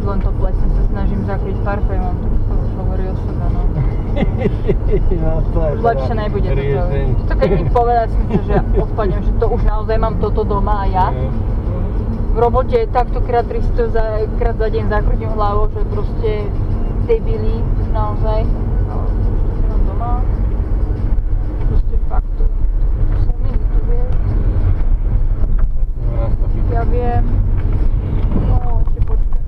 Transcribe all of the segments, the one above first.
len to plesne sa snažím zakryť parfémom, to už hovorí o sebe, no. Už lepšie nebude toto. To keď mi povedať si myslím, že odpadnem, že to už naozaj mám toto doma a ja. V robote takto krát 300 krát za deň zakrutím hlavou, že proste debili, naozaj. Ale už to mám doma. Proste fakt to sa mi tu vie. Ja viem. No, ešte počkať.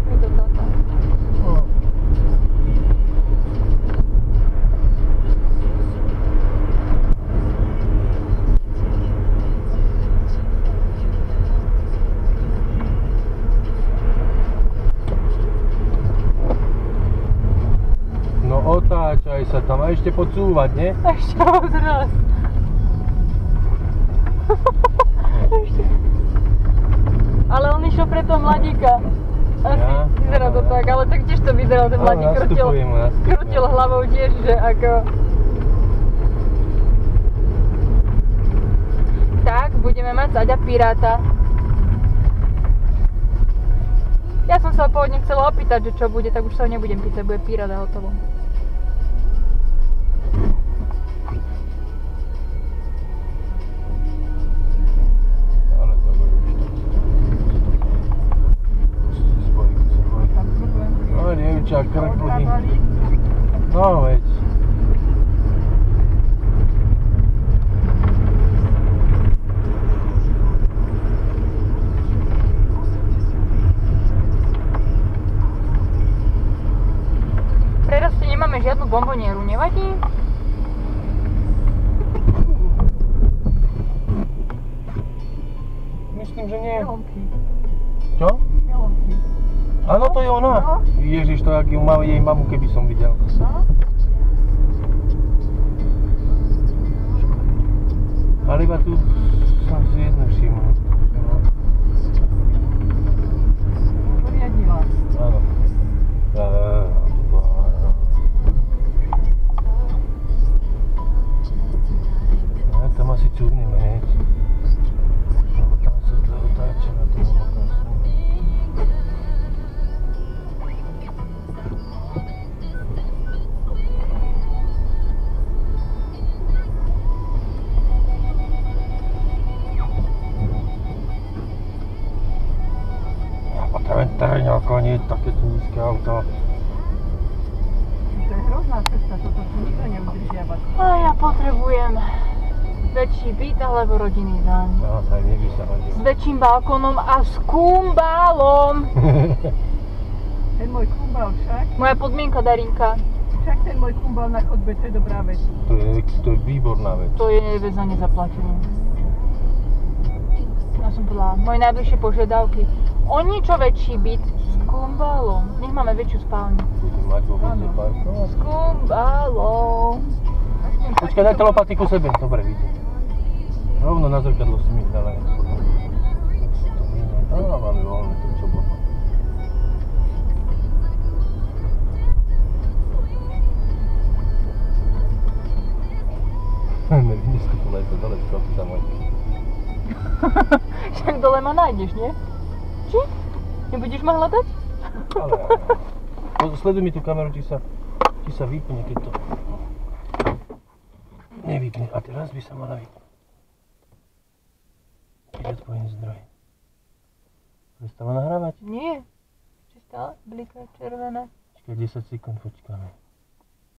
Je to táta. No otáčaj sa tam a ešte podsúvať, nie? Ešte raz. Ale on išiel pre toho mladíka. Asi ja? Vyzerá to tak, ale tak tiež to vyzerá, ten mladík krutil hlavou tiež, že ako... Tak, budeme mať Saďa Piráta. Ja som sa pôvodne chcela opýtať, že čo bude, tak už sa ho nebudem pýtať, bude Pirát a hotovo. Dievča, krk dlhý. No veď. Preraste nemáme žiadnu bombonieru, nevadí? Myslím, že nie. Melonky. Čo? Melonky. Áno, to je ona. No. Ježiš, to aký má jej mamu, keby som videl. No. Ale iba tu som si jednu všimol. Poriadila. Áno. Tam asi cúvneme hneď. Lebo tam sa to otáča na tom obokom smeru. Potrebujem okolo nie je takéto nízke auto. To je hrozná cesta, toto si nikto neudržiava. A ja potrebujem väčší byt alebo rodinný dom. No, tak neby sa hodil. S väčším balkónom a s kumbálom. Ten môj kumbál však, Moja podmienka, Darinka. však ten môj kumbál na chodbe, to je dobrá vec. To je výborná vec. To je vec na nezaplatenie. Ja som povedala, moje najbližšie požiadavky. O niečo väčší byt s kumbálom. Nech máme väčšiu spálňu. Budem mať vo vode parkovať. S kumbálom. Počkaj, daj to lopaty ku sebe. Dobre, vidím. Rovno na zrkadlo si mi dala. Máme voľné to, čo bolo. Nevidíš, tu leze dole, čo ty tam môj. Však dole ma nájdeš, nie? Či? Nebudeš ma hľadať? Ale sleduj mi tú kameru, či sa vypne, keď to nevypne. A teraz by sa mala vypnúť. Keď odpojím zdroj. Prestáva nahrávať? Nie. Či stále bliká červené? Počkaj, 10 sekúnd počkáme.